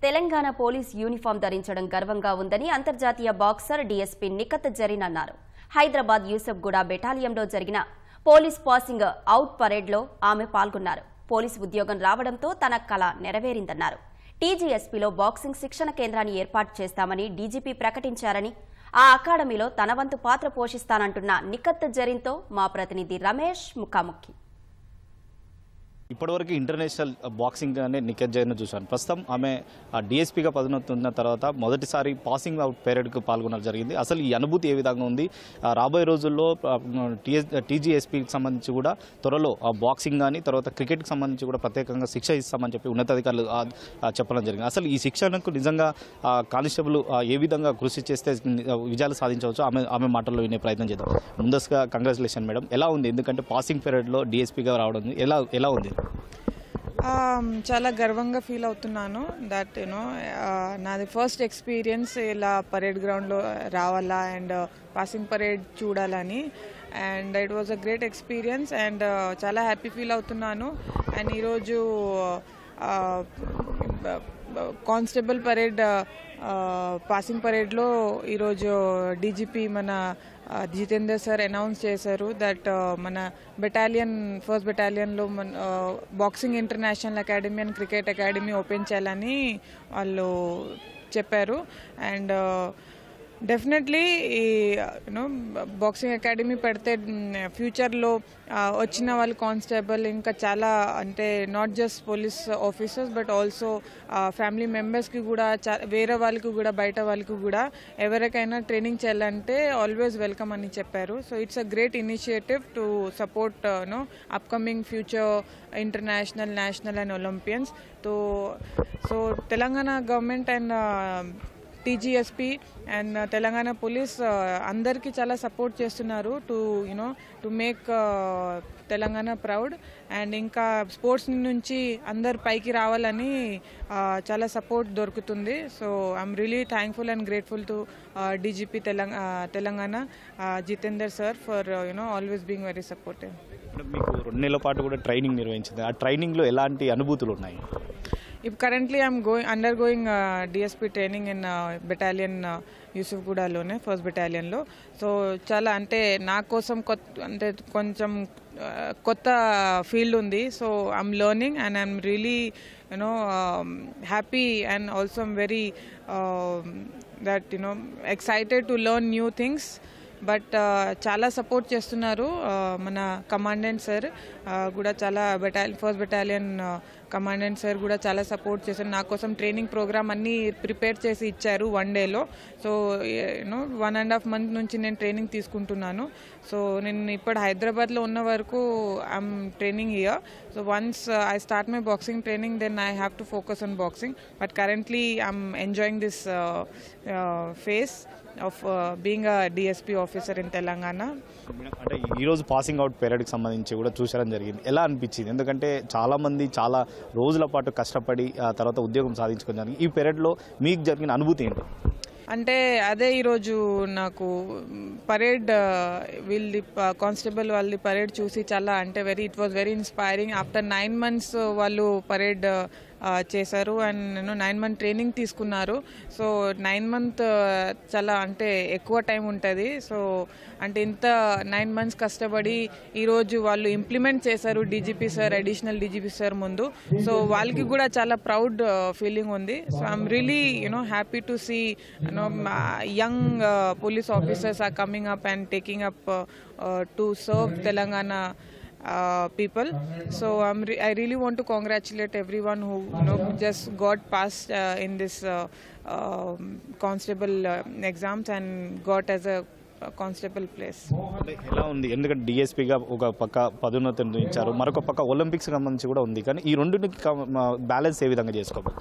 Telangana police uniform ధరించడం గర్వంగా ఉందని అంతర్జాతీయ బాక్సర్ డీఎస్పీ నిఖత్ జరీన్ అన్నారు. హైదరాబాద్ యూసఫ్గూడ బెటాలియన్లో జరిగిన పోలీస్ పాసింగ్ అవుట్ పరేడ్లో ఆమె పాల్గొన్నారు. పోలీస్ ఉద్యోగం రావడంతో తన కల నెరవేరిందన్నారు. టీజీఎస్పీలో బాక్సింగ్ శిక్షణ కేంద్రాన్ని ఏర్పాటు చేస్తామని డీజీపీ ప్రకటించారని, ఆ అకాడమీలో తన వంతు పాత్ర పోషిస్తానంటున్న నిఖత్ జరీన్తో మా ప్రతినిధి రమేష్ ముఖాముఖి. ఇప్పటివరకు ఇంటర్నేషనల్ బాక్సింగ్ అనే నిఖత్ జరీన్ చూశాను. ప్రస్తుతం ఆమె డిఎస్పీగా పదోన్నతున్న తర్వాత మొదటిసారి పాసింగ్ అవుట్ పరేడ్కు పాల్గొనడం జరిగింది. అసలు ఈ అనుభూతి ఏ విధంగా ఉంది, రాబోయే రోజుల్లో టీజీఎస్పీకి సంబంధించి కూడా త్వరలో బాక్సింగ్ కానీ తర్వాత క్రికెట్కి సంబంధించి కూడా ప్రత్యేకంగా శిక్ష ఇస్తామని చెప్పి ఉన్నతాధికారులు చెప్పడం జరిగింది. అసలు ఈ శిక్షణకు నిజంగా కానిస్టేబుల్ ఏ విధంగా కృషి చేస్తే విజయాలు సాధించవచ్చు ఆమె మాటల్లో వినే ప్రయత్నం చేద్దాం. ముందస్తుగా కంగ్రాచులేషన్ మేడం. ఎలా ఉంది? ఎందుకంటే పాసింగ్ పరేడ్లో డిఎస్పీగా రావడం ఎలా ఉంది? చాలా గర్వంగా ఫీల్ అవుతున్నాను. దట్ నాది ఫస్ట్ ఎక్స్పీరియన్స్ ఇలా పరేడ్ గ్రౌండ్లో రావాలా అండ్ పాసింగ్ పరేడ్ చూడాలని. And it was a great experience and చాలా హ్యాపీ ఫీల్ అవుతున్నాను. అండ్ ఈరోజు కానిస్టేబుల్ పరేడ్ పాసింగ్ పరేడ్లో ఈరోజు డీజీపీ మన జితేందర్ సార్ అనౌన్స్ చేశారు దట్ మన ఫస్ట్ బెటాలియన్లో మన boxing international academy and cricket academy open చేయాలని వాళ్ళు చెప్పారు. అండ్ డెఫినెట్లీ బాక్సింగ్ అకాడమీ పెడితే ఫ్యూచర్లో వచ్చిన వాళ్ళు కానిస్టేబుల్ ఇంకా చాలా అంటే not just police officers but also family మెంబర్స్కి కూడా వేరే వాళ్ళకి కూడా బయట వాళ్ళకి కూడా ఎవరికైనా ట్రైనింగ్ చేయాలంటే ఆల్వేస్ వెల్కమ్ అని చెప్పారు. So it's a great initiative to support upcoming future international, national and olympians. So Telangana government and TGSP and Telangana police అందరికీ చాలా సపోర్ట్ చేస్తున్నారు to make Telangana proud. And ఇంకా స్పోర్ట్స్ నుంచి అందరు పైకి రావాలని చాలా సపోర్ట్ దొరుకుతుంది. So I'm really thankful and grateful to DGP Telangana Jitender sir for always being very supportive. మీకు 2 నెలల పాటు కూడా ట్రైనింగ్ నిర్వహించింది. ఆ ట్రైనింగ్లో ఎలాంటి అనుభూతులు ఉన్నాయి? Currently I'm undergoing DSP training in battalion యూసఫ్గూడలోనే ఫస్ట్ బెటాలియన్లో. సో చాలా అంటే నా కోసం అంటే కొంచెం కొత్త ఫీల్డ్ ఉంది. So I'm learning and I'm really happy and also I'm very that excited to learn new things. But చాలా సపోర్ట్ చేస్తున్నారు మన కమాండెంట్ సార్ కూడా. చాలా ఫస్ట్ బెటాలియన్ కమాండెంట్ సార్ కూడా చాలా సపోర్ట్ చేశారు. నా కోసం ట్రైనింగ్ ప్రోగ్రామ్ అన్నీ ప్రిపేర్ చేసి ఇచ్చారు 1 డేలో. సో 1.5 month నుంచి నేను ట్రైనింగ్ తీసుకుంటున్నాను. సో నేను ఇప్పుడు హైదరాబాద్లో ఉన్న వరకు I'm training here. So once I start my boxing training then I have to focus on boxing. But currently I'm enjoying this phase of being a DSP officer in Telangana. అంటే ఈరోజు passing out పీరియడ్కి సంబంధించి కూడా చూసడం జరిగింది. ఎలా అనిపించింది? ఎందుకంటే చాలామంది చాలా రోజుల పాటు కష్టపడి ఆ తర్వాత ఉద్యోగం సాధించుకుని జరిగింది. ఈ పీరియడ్లో మీకు జరిగిన అనుభూతి ఏంటి? అంటే అదే ఈరోజు నాకు పరేడ్ వీళ్ళది కానిస్టేబుల్ వాళ్ళది పరేడ్ చూసి చాలా అంటే it was very inspiring. After 9 months వాళ్ళు పరేడ్ చేశారు అండ్ 9 month ట్రైనింగ్ తీసుకున్నారు. సో 9 month చాలా అంటే ఎక్కువ టైం ఉంటుంది. సో అంటే ఇంత 9 months కష్టపడి ఈరోజు వాళ్ళు ఇంప్లిమెంట్ చేశారు DGP sir, additional DGP sir ముందు. సో వాళ్ళకి కూడా చాలా ప్రౌడ్ ఫీలింగ్ ఉంది. So I'm really happy to see young police officers are coming up and taking up to serve Telangana people. So I really want to congratulate everyone who just got passed in this constable exams and got as a constable place. ఎలా ఉంది? ఎందుకంటే డిఎస్పీగా ఒక పక్క పదోన్నతి ఇచ్చారు, మరొక పక్క Olympics సంబంధించి కూడా ఉంది. కానీ ఈ రెండింటికి బ్యాలెన్స్ ఏ విధంగా చేసుకోవాలి?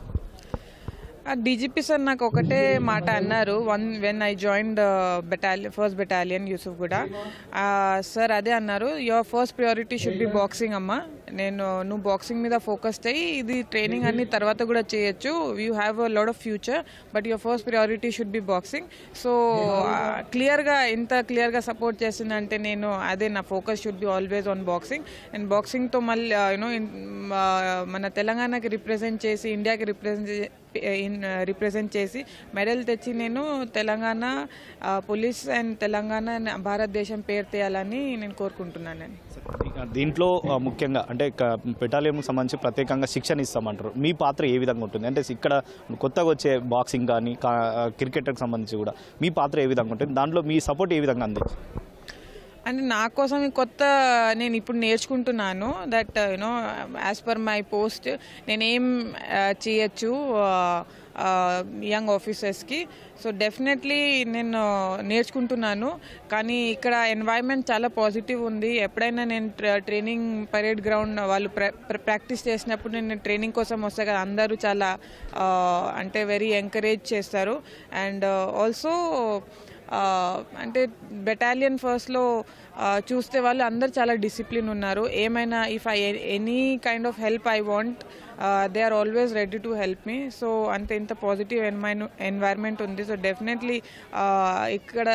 డీజీపీ సార్ నాకు ఒకటే మాట అన్నారు when I joined first battalion Yousufguda. Sir అదే అన్నారు, your first priority should be boxing అమ్మా. నువ్వు బాక్సింగ్ మీద ఫోకస్ చేయి, ఇది ట్రైనింగ్ అన్ని తర్వాత కూడా చేయొచ్చు, you have a lot of future, but your first priority should be boxing. So ఇంత క్లియర్గా సపోర్ట్ చేసిందంటే నేను అదే నా focus should be always on boxing. And బాక్సింగ్తో మళ్ళీ మన తెలంగాణకి రిప్రజెంట్ చేసి ఇండియాకి రిప్రజెంట్ చేసి మెడల్ తెచ్చి నేను తెలంగాణ పోలీస్ అండ్ తెలంగాణ భారతదేశం పేరు తేయాలని నేను కోరుకుంటున్నానని. దీంట్లో ముఖ్యంగా అంటే బెటాలియన్కు సంబంధించి ప్రత్యేకంగా శిక్షణ ఇస్తామంటారు. మీ పాత్ర ఏ విధంగా ఉంటుంది? అంటే ఇక్కడ కొత్తగా వచ్చే బాక్సింగ్ కానీ క్రికెట్కి సంబంధించి కూడా మీ పాత్ర ఏ విధంగా ఉంటుంది? దాంట్లో మీ సపోర్ట్ ఏ విధంగా అందించి? అంటే నా కోసం కొత్త నేను ఇప్పుడు నేర్చుకుంటున్నాను that you know as per my post నేనేం చేయొచ్చు యంగ్ ఆఫీసర్స్కి. సో డెఫినెట్లీ నేను నేర్చుకుంటున్నాను. కానీ ఇక్కడ ఎన్వైరన్మెంట్ చాలా పాజిటివ్ ఉంది. ఎప్పుడైనా నేను ట్రైనింగ్ పరేడ్ గ్రౌండ్ వాళ్ళు ప్రాక్టీస్ చేసినప్పుడు నేను ట్రైనింగ్ కోసం వస్తే కదా అందరూ చాలా అంటే వెరీ ఎంకరేజ్ చేస్తారు. అండ్ ఆల్సో అంటే బెటాలియన్ ఫస్ట్లో చూస్తే వాళ్ళు అందరు చాలా డిసిప్లిన్ ఉన్నారు. ఏమైనా if I any kind of help I want they are always ready to help me. So అంత ఇంత పాజిటివ్ ఎన్వైర్న్మెంట్ ఉంది. సో డెఫినెట్లీ ఇక్కడ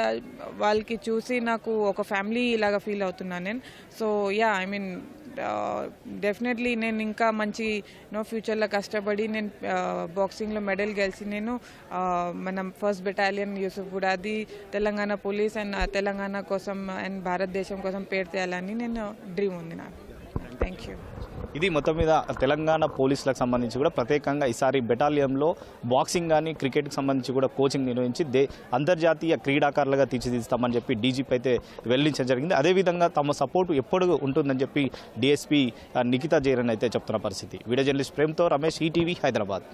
వాళ్ళకి చూసి నాకు ఒక ఫ్యామిలీ లాగా ఫీల్ అవుతున్నాను నేను. So yeah I mean definitely నేను ఇంకా మంచి ఫ్యూచర్లో కష్టపడి నేను బాక్సింగ్లో మెడల్ గెలిచి నేను మనం ఫస్ట్ బెటాలియన్ యూసుఫ్గూడది తెలంగాణ పోలీస్ అండ్ తెలంగాణ కోసం అండ్ భారతదేశం కోసం పేరు తేయాలని నేను డ్రీమ్ ఉంది నాకు. Thank you. ఇది మొత్తం మీద తెలంగాణ పోలీసులకు సంబంధించి కూడా ప్రత్యేకంగా ఈసారి బెటాలియన్లో బాక్సింగ్ కానీ క్రికెట్కి సంబంధించి కూడా కోచింగ్ నిర్వహించి అంతర్జాతీయ క్రీడాకారులుగా తీర్చిదిస్తామని చెప్పి డీజీపీ అయితే వెల్లడించడం జరిగింది. అదేవిధంగా తమ సపోర్టు ఎప్పుడు ఉంటుందని చెప్పి డీఎస్పీ నిఖితా జైరన్ అయితే చెప్తున్న పరిస్థితి. వీడియో జర్నలిస్ట్ ప్రేమ్తో రమేష్, ఈటీవీ, హైదరాబాద్.